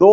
2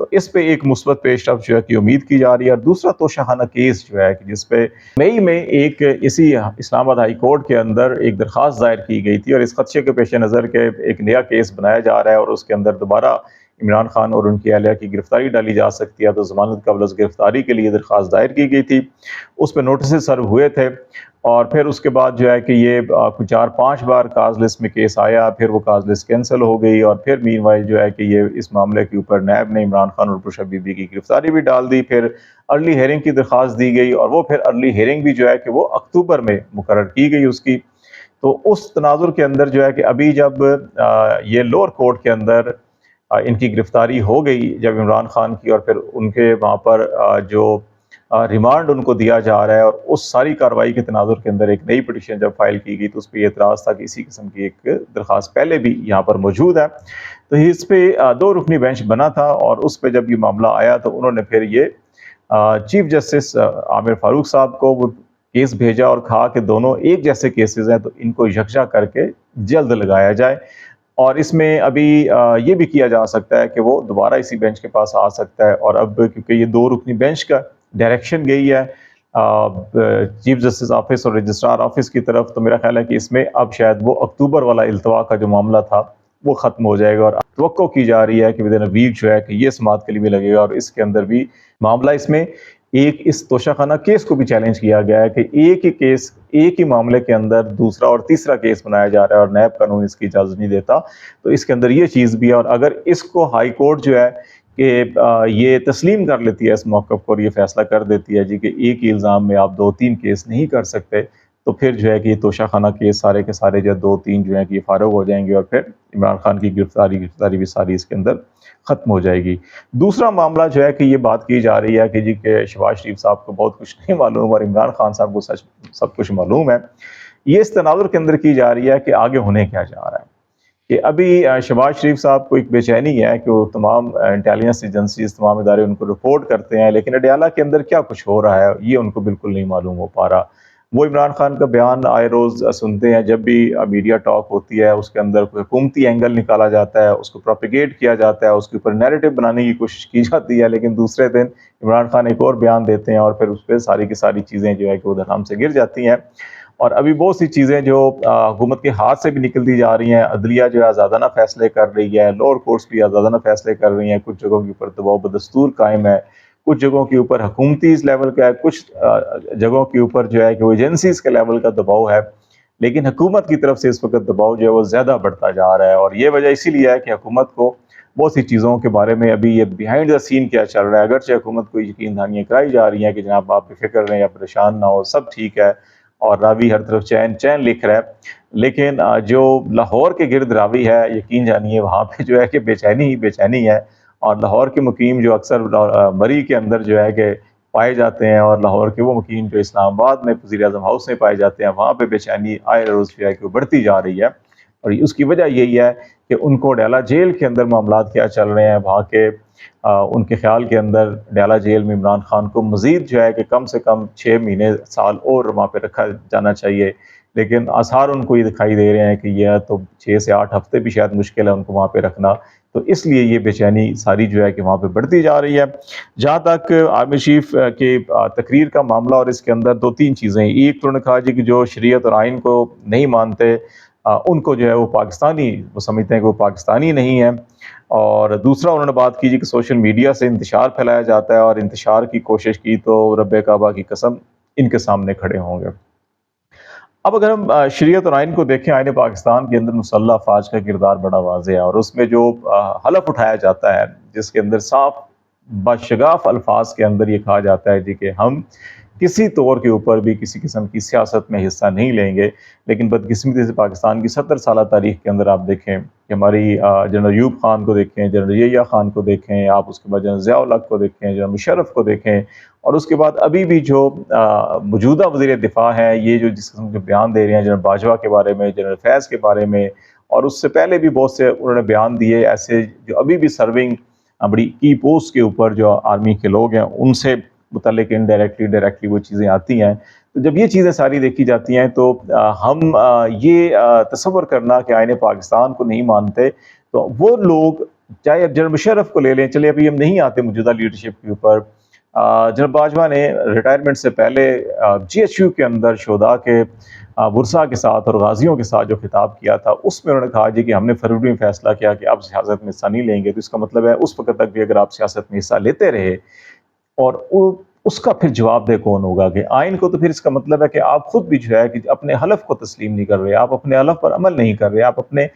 تو اس پہ ایک مثبت پیش رفت جو ہے کہ امید کی جا رہی ہے۔ اور دوسرا توشہ خانہ کیس جو ہے کہ جس پہ مئی میں ایک اسی اسلام آباد ہائی کورٹ کے اندر ایک درخواست دائر کی گئی تھی، اور اس خدشے کے پیش نظر کے ایک نیا کیس بنایا جا رہا ہے اور اس کے اندر دوبارہ عمران خان اور ان کی اہلیہ کی گرفتاری ڈالی جا سکتی ہے، تو ضمانت قبل از گرفتاری کے لیے درخواست دائر کی گئی تھی۔ اس پہ نوٹسز سرو ہوئے تھے، اور پھر اس کے بعد جو ہے کہ یہ 4-5 بار کاز لسٹ میں کیس آیا، پھر وہ کاز لسٹ کینسل ہو گئی، اور پھر مین وائل جو ہے کہ یہ اس معاملے کے اوپر نیب نے عمران خان اور پرشا بی بی کی گرفتاری بھی ڈال دی، پھر ارلی ہیئرنگ کی درخواست دی گئی، اور وہ پھر ارلی ہیئرنگ بھی جو ہے کہ وہ اکتوبر میں مقرر کی گئی اس کی۔ تو اس تناظر کے اندر جو ہے کہ ابھی جب یہ لوور کورٹ کے اندر ان کی گرفتاری ہو گئی جب عمران خان کی، اور پھر ان کے وہاں پر جو ریمانڈ ان کو دیا جا رہا ہے، اور اس ساری کارروائی کے تناظر کے اندر ایک نئی پٹیشن جب فائل کی گئی تو اس پہ یہ اعتراض تھا کہ اسی قسم کی ایک درخواست پہلے بھی یہاں پر موجود ہے۔ تو اس پہ 2 رکنی بینچ بنا تھا، اور اس پہ جب یہ معاملہ آیا تو انہوں نے پھر یہ چیف جسٹس عامر فاروق صاحب کو وہ کیس بھیجا اور کہا کہ دونوں ایک جیسے کیسز ہیں تو ان کو یکجا کر کے جلد لگایا جائے، اور اس میں ابھی یہ بھی کیا جا سکتا ہے کہ وہ دوبارہ اسی بینچ کے پاس آ سکتا ہے۔ اور اب کیونکہ یہ 2 رکنی بینچ کا ڈائریکشن گئی ہے چیف جسٹس آفس اور رجسٹرار آفس کی طرف، تو میرا خیال ہے کہ اس میں اب شاید وہ اکتوبر والا التوا کا جو معاملہ تھا وہ ختم ہو جائے گا، اور توقع کی جا رہی ہے کہ ودن ویک جو ہے کہ یہ سماعت کے لیے بھی لگے گا، اور اس کے اندر بھی معاملہ اس میں ایک اس توشہ خانہ کیس کو بھی چیلنج کیا گیا ہے کہ ایک ہی کیس ایک ہی معاملے کے اندر دوسرا اور تیسرا کیس بنایا جا رہا ہے، اور نیب قانون اس کی اجازت نہیں دیتا۔ تو اس کے اندر یہ چیز بھی ہے، اور اگر اس کو ہائی کورٹ جو ہے کہ یہ تسلیم کر لیتی ہے اس موقف کو، اور یہ فیصلہ کر دیتی ہے جی کہ ایک ہی الزام میں آپ 2-3 کیس نہیں کر سکتے، تو پھر جو ہے کہ یہ توشہ خانہ کیس سارے کے سارے جو 2-3 جو ہیں کہ یہ فارغ ہو جائیں گے، اور پھر عمران خان کی گرفتاری بھی ساری اس کے اندر ختم ہو جائے گی۔ دوسرا معاملہ جو ہے کہ یہ بات کی جا رہی ہے کہ جی کہ شہباز شریف صاحب کو بہت کچھ نہیں معلوم اور عمران خان صاحب کو سب کچھ معلوم ہے۔ یہ اس تناظر کے اندر کی جا رہی ہے کہ آگے ہونے کیا جا رہا ہے، کہ ابھی شہباز شریف صاحب کو ایک بے چینی ہے کہ وہ تمام انٹیلیجنس ایجنسیز تمام ادارے ان کو رپورٹ کرتے ہیں، لیکن اڈیالہ کے اندر کیا کچھ ہو رہا ہے یہ ان کو بالکل نہیں معلوم ہو پا رہا۔ وہ عمران خان کا بیان آئے روز سنتے ہیں، جب بھی میڈیا ٹاک ہوتی ہے اس کے اندر کوئی حکومتی اینگل نکالا جاتا ہے، اس کو پروپیگیٹ کیا جاتا ہے، اس کے اوپر نیریٹو بنانے کی کوشش کی جاتی ہے، لیکن دوسرے دن عمران خان ایک اور بیان دیتے ہیں، اور پھر اس پہ ساری کی ساری چیزیں جو ہے کہ وہ دھڑام سے گر جاتی ہیں۔ اور ابھی بہت سی چیزیں جو حکومت کے ہاتھ سے بھی نکلتی جا رہی ہیں، عدلیہ جو ہے آزادانہ فیصلے کر رہی ہے، لوور کورٹس بھی آزادانہ فیصلے کر رہی ہیں، کچھ جگہوں کے اوپر دباؤ بدستور قائم ہے، کچھ جگہوں کے اوپر حکومتی اس لیول کا ہے، کچھ جگہوں کے اوپر جو ہے کہ وہ ایجنسیز کے لیول کا دباؤ ہے، لیکن حکومت کی طرف سے اس وقت دباؤ جو ہے وہ زیادہ بڑھتا جا رہا ہے۔ اور یہ وجہ اسی لیے ہے کہ حکومت کو بہت سی چیزوں کے بارے میں ابھی یہ بیہائنڈ دا سین کیا چل رہا ہے، اگرچہ حکومت کو یقین دہانیاں کرائی جا رہی ہیں کہ جناب آپ بے فکر رہیں یا پریشان نہ ہو، سب ٹھیک ہے، اور راوی ہر طرف چین چین لکھ رہا ہے، لیکن جو لاہور کے گرد راوی ہے یقین جانیے وہاں پہ جو ہے کہ بے چینی ہی بے چینی ہے، اور لاہور کے مقیم جو اکثر مری کے اندر جو ہے کہ پائے جاتے ہیں، اور لاہور کے وہ مقیم جو اسلام آباد میں وزیر اعظم ہاؤس میں پائے جاتے ہیں، وہاں پہ بے چینی آئے روز جو ہے کہ وہ بڑھتی جا رہی ہے۔ اور اس کی وجہ یہی ہے کہ ان کو ڈیالہ جیل کے اندر معاملات کیا چل رہے ہیں، وہاں کے ان کے خیال کے اندر ڈیالہ جیل میں عمران خان کو مزید جو ہے کہ کم سے کم 6 مہینے سال اور وہاں پہ رکھا جانا چاہیے، لیکن آثار ان کو یہ دکھائی دے رہے ہیں کہ یہ تو 6 سے 8 ہفتے بھی شاید مشکل ہے ان کو وہاں پہ رکھنا، تو اس لیے یہ بے چینی ساری جو ہے کہ وہاں پہ بڑھتی جا رہی ہے۔ جہاں تک عامر شریف کے تقریر کا معاملہ، اور اس کے اندر 2-3 چیزیں، ایک تو انہوں نے کہا جی کہ جو شریعت اور آئین کو نہیں مانتے ان کو جو ہے وہ پاکستانی، وہ سمجھتے ہیں کہ وہ پاکستانی نہیں ہیں، اور دوسرا انہوں نے بات کی جی کہ سوشل میڈیا سے انتشار پھیلایا جاتا ہے، اور انتشار کی کوشش کی تو رب کعبہ کی قسم ان کے سامنے کھڑے ہوں گے۔ اب اگر ہم شریعت اور آئین کو دیکھیں، آئین پاکستان کے اندر مسلح افواج کا کردار بڑا واضح ہے، اور اس میں جو حلف اٹھایا جاتا ہے جس کے اندر صاف بشگاف الفاظ کے اندر یہ کہا جاتا ہے جی کہ ہم کسی طور کے اوپر بھی کسی قسم کی سیاست میں حصہ نہیں لیں گے، لیکن بدقسمتی سے پاکستان کی 70 سالہ تاریخ کے اندر آپ دیکھیں کہ ہماری جنرل ایوب خان کو دیکھیں، جنرل یحییٰ خان کو دیکھیں، آپ اس کے بعد جنرل ضیاء الحق کو دیکھیں، جنرل مشرف کو دیکھیں، اور اس کے بعد ابھی بھی جو موجودہ وزیر دفاع ہیں یہ جو جس قسم کے بیان دے رہے ہیں جنرل باجوہ کے بارے میں، جنرل فیض کے بارے میں، اور اس سے پہلے بھی بہت سے انہوں نے بیان دیے ایسے جو ابھی بھی سرونگ بڑی کی پوسٹ کے اوپر جو آرمی کے لوگ ہیں ان سے متعلق انڈائریکٹلی ڈائریکٹلی وہ چیزیں آتی ہیں۔ تو جب یہ چیزیں ساری دیکھی جاتی ہیں تو ہم یہ تصور کرنا کہ آئین پاکستان کو نہیں مانتے تو وہ لوگ چاہے اب جنرل مشرف کو لے لیں، چلے ابھی ہم نہیں آتے موجودہ لیڈرشپ کے اوپر، جنرل باجوہ نے ریٹائرمنٹ سے پہلے جی ایچ یو کے اندر شہداء کے ورثاء کے ساتھ اور غازیوں کے ساتھ جو خطاب کیا تھا، اس میں انہوں نے کہا جی کہ ہم نے فروری میں فیصلہ کیا کہ اب سیاست میں حصہ نہیں لیں گے، تو اس کا مطلب ہے اس وقت تک بھی اگر آپ سیاست میں حصہ لیتے رہے اور اس کا پھر جواب دہ کون ہوگا کہ آئین کو، تو پھر اس کا مطلب ہے کہ آپ خود بھی جو ہے کہ اپنے حلف کو تسلیم نہیں کر رہے، آپ اپنے حلف پر عمل نہیں کر رہے، آپ اپنے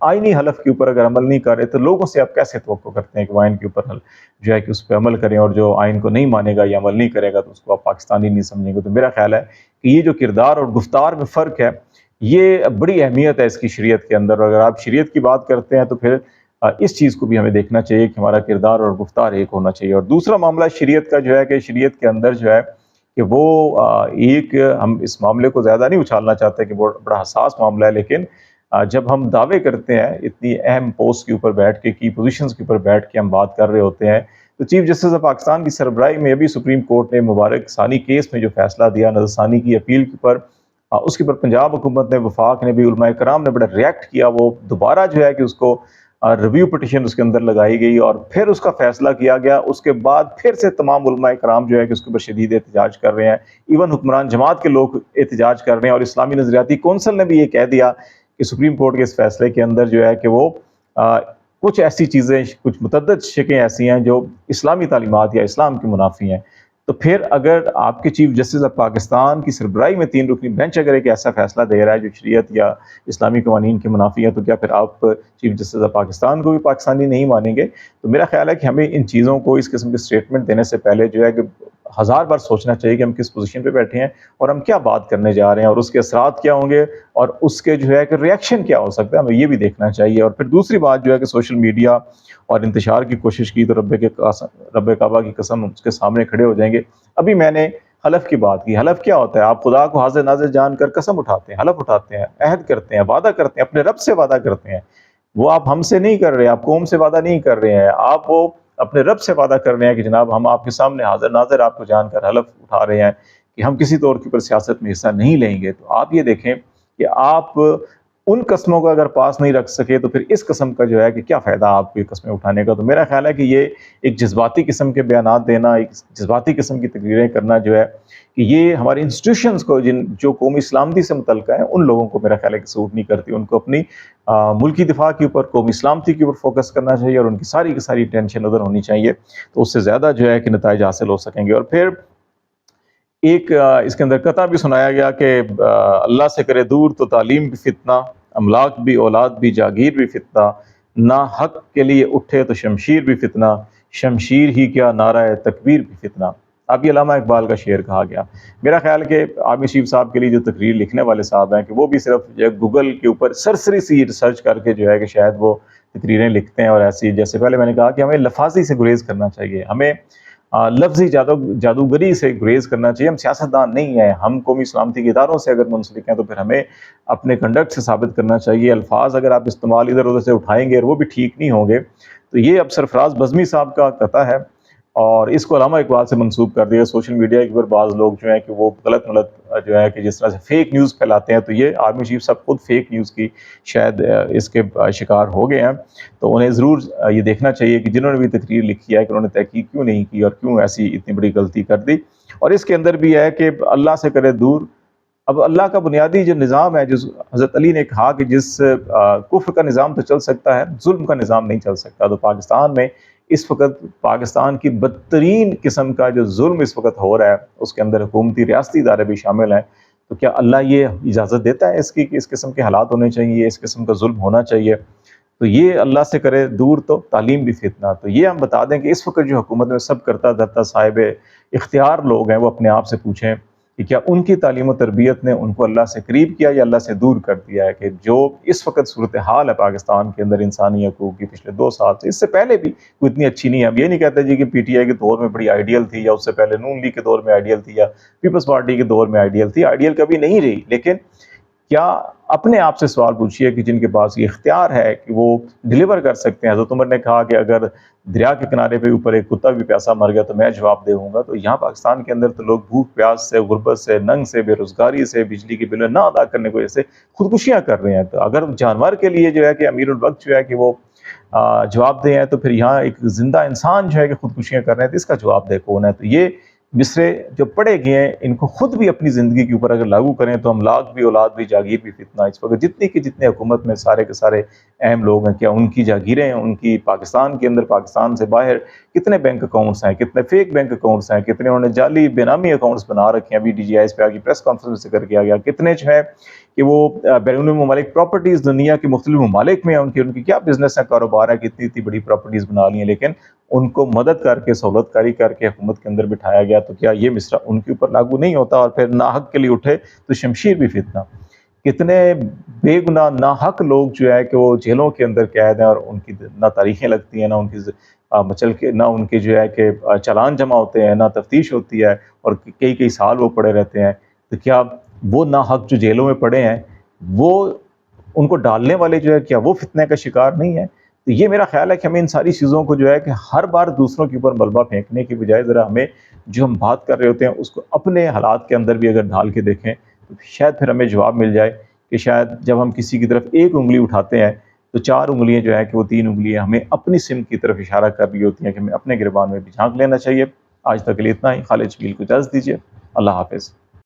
آئینی حلف کے اوپر اگر عمل نہیں کر رہے تو لوگوں سے آپ کیسے توقع کرتے ہیں کہ وہ آئین کے اوپر جو ہے کہ اس پہ عمل کریں، اور جو آئین کو نہیں مانے گا یا عمل نہیں کرے گا تو اس کو آپ پاکستانی نہیں سمجھیں گے۔ تو میرا خیال ہے کہ یہ جو کردار اور گفتار میں فرق ہے، یہ بڑی اہمیت ہے اس کی شریعت کے اندر، اور اگر آپ شریعت کی بات کرتے ہیں تو پھر اس چیز کو بھی ہمیں دیکھنا چاہیے کہ ہمارا کردار اور گفتار ایک ہونا چاہیے۔ اور دوسرا معاملہ شریعت کا جو ہے کہ شریعت کے اندر جو ہے کہ وہ ایک، ہم اس معاملے کو زیادہ نہیں اچھالنا چاہتے کہ بڑا حساس معاملہ ہے، لیکن جب ہم دعوے کرتے ہیں اتنی اہم پوسٹ کے اوپر بیٹھ کے، کی پوزیشنز کے اوپر بیٹھ کے ہم بات کر رہے ہوتے ہیں، تو چیف جسٹس آف پاکستان کی سربراہی میں ابھی سپریم کورٹ نے مبارک ثانی کیس میں جو فیصلہ دیا، نظر ثانی کی اپیل کے اوپر، اس کے اوپر پنجاب حکومت نے، وفاق نے بھی، علماء کرام نے بڑا ریئیکٹ کیا، وہ دوبارہ جو ہے کہ اس کو ریویو پٹیشن اس کے اندر لگائی گئی اور پھر اس کا فیصلہ کیا گیا۔ اس کے بعد پھر سے تمام علماء کرام جو ہے کہ اس کے اوپر شدید احتجاج کر رہے ہیں، ایون حکمران جماعت کے لوگ احتجاج کر رہے ہیں، اور اسلامی نظریاتی کونسل نے بھی یہ کہہ دیا کہ سپریم کورٹ کے اس فیصلے کے اندر جو ہے کہ وہ کچھ ایسی چیزیں، کچھ متعدد شقیں ایسی ہیں جو اسلامی تعلیمات یا اسلام کے منافی ہیں۔ تو پھر اگر آپ کے چیف جسٹس آف پاکستان کی سربراہی میں 3 رکنی بینچ اگر ایک ایسا فیصلہ دے رہا ہے جو شریعت یا اسلامی قوانین کے منافی ہے، تو کیا پھر آپ چیف جسٹس آف پاکستان کو بھی پاکستانی نہیں مانیں گے؟ تو میرا خیال ہے کہ ہمیں ان چیزوں کو، اس قسم کے اسٹیٹمنٹ دینے سے پہلے جو ہے کہ 1000 بار سوچنا چاہیے کہ ہم کس پوزیشن پہ بیٹھے ہیں اور ہم کیا بات کرنے جا رہے ہیں، اور اس کے اثرات کیا ہوں گے، اور اس کے جو ہے کہ ریئیکشن کیا ہو سکتا ہے، ہمیں یہ بھی دیکھنا چاہیے۔ اور پھر دوسری بات جو ہے کہ سوشل میڈیا اور انتشار کی کوشش کی تو رب کعبہ کی قسم اس کے سامنے کھڑے ہو جائیں گے۔ ابھی میں نے حلف کی بات کی، حلف کیا ہوتا ہے؟ آپ خدا کو حاضر ناظر جان کر قسم اٹھاتے ہیں، حلف اٹھاتے ہیں، عہد کرتے ہیں، وعدہ کرتے ہیں، اپنے رب سے وعدہ کرتے ہیں۔ وہ آپ ہم سے نہیں کر رہے، آپ قوم سے وعدہ نہیں کر رہے ہیں، آپ وہ اپنے رب سے وعدہ کر رہے ہیں کہ جناب ہم آپ کے سامنے حاضر ناظر آپ کو جان کر حلف اٹھا رہے ہیں کہ ہم کسی طور کے اوپر سیاست میں حصہ نہیں لیں گے۔ تو آپ یہ دیکھیں کہ آپ ان قسموں کو اگر پاس نہیں رکھ سکے تو پھر اس قسم کا جو ہے کہ کیا فائدہ آپ کو قسمیں اٹھانے کا؟ تو میرا خیال ہے کہ یہ ایک جذباتی قسم کے بیانات دینا، ایک جذباتی قسم کی تقریریں کرنا جو ہے کہ یہ ہمارے انسٹیٹیوشنز کو، جو قومی سلامتی سے متعلقہ ہیں، ان لوگوں کو میرا خیال ہے کہ سوٹ نہیں کرتی۔ ان کو اپنی ملکی دفاع کے اوپر، قومی سلامتی کے اوپر فوکس کرنا چاہیے، اور ان کی ساری کی ساری ٹینشن ادھر ہونی چاہیے، تو اس سے زیادہ جو ہے کہ نتائج حاصل ہو سکیں گے۔ اور پھر ایک اس کے اندر قطعہ بھی سنایا گیا کہ اللہ سے کرے دور تو تعلیم بھی فتنہ، املاک بھی، اولاد بھی، جاگیر بھی فتنہ، نہ حق کے لیے اٹھے تو شمشیر بھی فتنہ، شمشیر ہی کیا نعرہ تکبیر بھی فتنہ۔ اب یہ علامہ اقبال کا شعر کہا گیا۔ میرا خیال کہ آرمی چیف صاحب کے لیے جو تقریر لکھنے والے صاحب ہیں کہ وہ بھی صرف گوگل کے اوپر سرسری سی ریسرچ کر کے جو ہے کہ شاید وہ تقریریں لکھتے ہیں، اور ایسی، جیسے پہلے میں نے کہا کہ ہمیں لفاظی سے گریز کرنا چاہیے، ہمیں لفظی جادوگری سے گریز کرنا چاہیے۔ ہم سیاستدان نہیں ہیں، ہم قومی سلامتی کے اداروں سے اگر منسلک ہیں تو پھر ہمیں اپنے کنڈکٹ سے ثابت کرنا چاہیے۔ الفاظ اگر آپ استعمال ادھر ادھر سے اٹھائیں گے اور وہ بھی ٹھیک نہیں ہوں گے، تو یہ اب سرفراز بزمی صاحب کا قطعہ ہے اور اس کو علامہ اقبال سے منسوب کر دیا۔ سوشل میڈیا کے اوپر بعض لوگ جو ہیں کہ وہ غلط جو ہے کہ جس طرح سے فیک نیوز پھیلاتے ہیں، تو یہ آرمی چیف صاحب خود فیک نیوز کی شاید اس کے شکار ہو گئے ہیں۔ تو انہیں ضرور یہ دیکھنا چاہیے کہ جنہوں نے بھی تقریر لکھی ہے کہ انہوں نے تحقیق کیوں نہیں کی اور کیوں ایسی اتنی بڑی غلطی کر دی۔ اور اس کے اندر بھی ہے کہ اللہ سے کرے دور، اب اللہ کا بنیادی جو نظام ہے، جو حضرت علی نے کہا کہ جس کفر کا نظام تو چل سکتا ہے، ظلم کا نظام نہیں چل سکتا، تو پاکستان میں اس وقت پاکستان کی بدترین قسم کا جو ظلم اس وقت ہو رہا ہے، اس کے اندر حکومتی ریاستی ادارے بھی شامل ہیں۔ تو کیا اللہ یہ اجازت دیتا ہے اس کی کہ اس قسم کے حالات ہونے چاہیے، اس قسم کا ظلم ہونا چاہیے؟ تو یہ اللہ سے کرے دور تو تعلیم بھی فتنہ۔ تو یہ ہم بتا دیں کہ اس وقت جو حکومت میں سب کرتا دھرتا صاحب اختیار لوگ ہیں، وہ اپنے آپ سے پوچھیں کہ کیا ان کی تعلیم و تربیت نے ان کو اللہ سے قریب کیا یا اللہ سے دور کر دیا ہے؟ کہ جو اس وقت صورتحال ہے پاکستان کے اندر انسانی حقوق کی پچھلے 2 سال سے، اس سے پہلے بھی کوئی اتنی اچھی نہیں ہے۔ ہم یہ نہیں کہتے جی کہ پی ٹی آئی کے دور میں بڑی آئیڈیل تھی، یا اس سے پہلے نون لیگ کے دور میں آئیڈیل تھی، یا پیپلز پارٹی کے دور میں آئیڈیل تھی، آئیڈیل کبھی نہیں رہی، لیکن کیا اپنے آپ سے سوال پوچھیے کہ جن کے پاس یہ اختیار ہے کہ وہ ڈیلیور کر سکتے ہیں۔ حضرت عمر نے کہا کہ اگر دریا کے کنارے پہ اوپر ایک کتا بھی پیاسا مر گیا تو میں جواب دے ہوں گا۔ تو یہاں پاکستان کے اندر تو لوگ بھوک پیاس سے، غربت سے، ننگ سے، بے روزگاری سے، بجلی کے بل نہ ادا کرنے کی وجہ سے خودکشیاں کر رہے ہیں۔ تو اگر جانور کے لیے جو ہے کہ امیر الوقت جو ہے کہ وہ جواب دہ ہیں تو پھر یہاں ایک زندہ انسان جو ہے کہ خودکشیاں کر رہے ہیں تو اس کا جواب دہ کون ہے؟ تو یہ مصرے جو پڑھے گئے ہیں ان کو خود بھی اپنی زندگی کے اوپر اگر لاگو کریں تو املاک بھی، اولاد بھی، جاگیر بھی فتنہ، اس وقت جتنی کی جتنے حکومت میں سارے کے سارے اہم لوگ ہیں، کیا ان کی جاگیریں ہیں، ان کی پاکستان کے اندر، پاکستان سے باہر کتنے بینک اکاؤنٹس ہیں، کتنے فیک بینک اکاؤنٹس ہیں، کتنے انہوں نے جعلی بے نامی اکاؤنٹس بنا رکھے ہیں، ابھی ڈی جی آئی ایس پہ آگے پریس کانفرنس میں ذکر کیا گیا، کتنے جو ہے کہ وہ بیرون ممالک پراپرٹیز دنیا کے مختلف ممالک میں ہیں، ان کی کیا بزنس ہے، کاروبار ہے، کتنی اتنی بڑی پراپرٹیز بنا لی ہیں، لیکن ان کو مدد کر کے، سہولت کاری کر کے حکومت کے اندر بٹھایا گیا، تو کیا یہ مصرع ان کے اوپر لاگو نہیں ہوتا؟ اور پھر ناحق کے لیے اٹھے تو شمشیر بھی فتنہ، کتنے بے گناہ ناحق لوگ جو ہے کہ وہ جیلوں کے اندر قید ہیں اور ان کی نہ تاریخیں لگتی ہیں، نہ ان کی مچل کے، نہ ان کے جو ہے کہ چالان جمع ہوتے ہیں، نہ تفتیش ہوتی ہے، اور کئی کئی سال وہ پڑے رہتے ہیں، تو کیا وہ ناحق جو جیلوں میں پڑے ہیں وہ ان کو ڈالنے والے جو ہے کیا وہ فتنے کا شکار نہیں ہے؟ تو یہ میرا خیال ہے کہ ہمیں ان ساری چیزوں کو جو ہے کہ ہر بار دوسروں کے اوپر ملبہ پھینکنے کی بجائے ذرا ہمیں جو ہم بات کر رہے ہوتے ہیں اس کو اپنے حالات کے اندر بھی اگر ڈھال کے دیکھیں تو شاید پھر ہمیں جواب مل جائے کہ شاید جب ہم کسی کی طرف ایک انگلی اٹھاتے ہیں تو چار انگلیاں جو ہے کہ وہ تین انگلیاں ہمیں اپنی سمت کی طرف اشارہ کر رہی ہوتی ہیں کہ ہمیں اپنے گریبان میں بھی جھانک لینا چاہیے۔ آج تک کے لیے اتنا ہی۔ خالد جمیل کو اجازت دیجیے۔ اللہ حافظ۔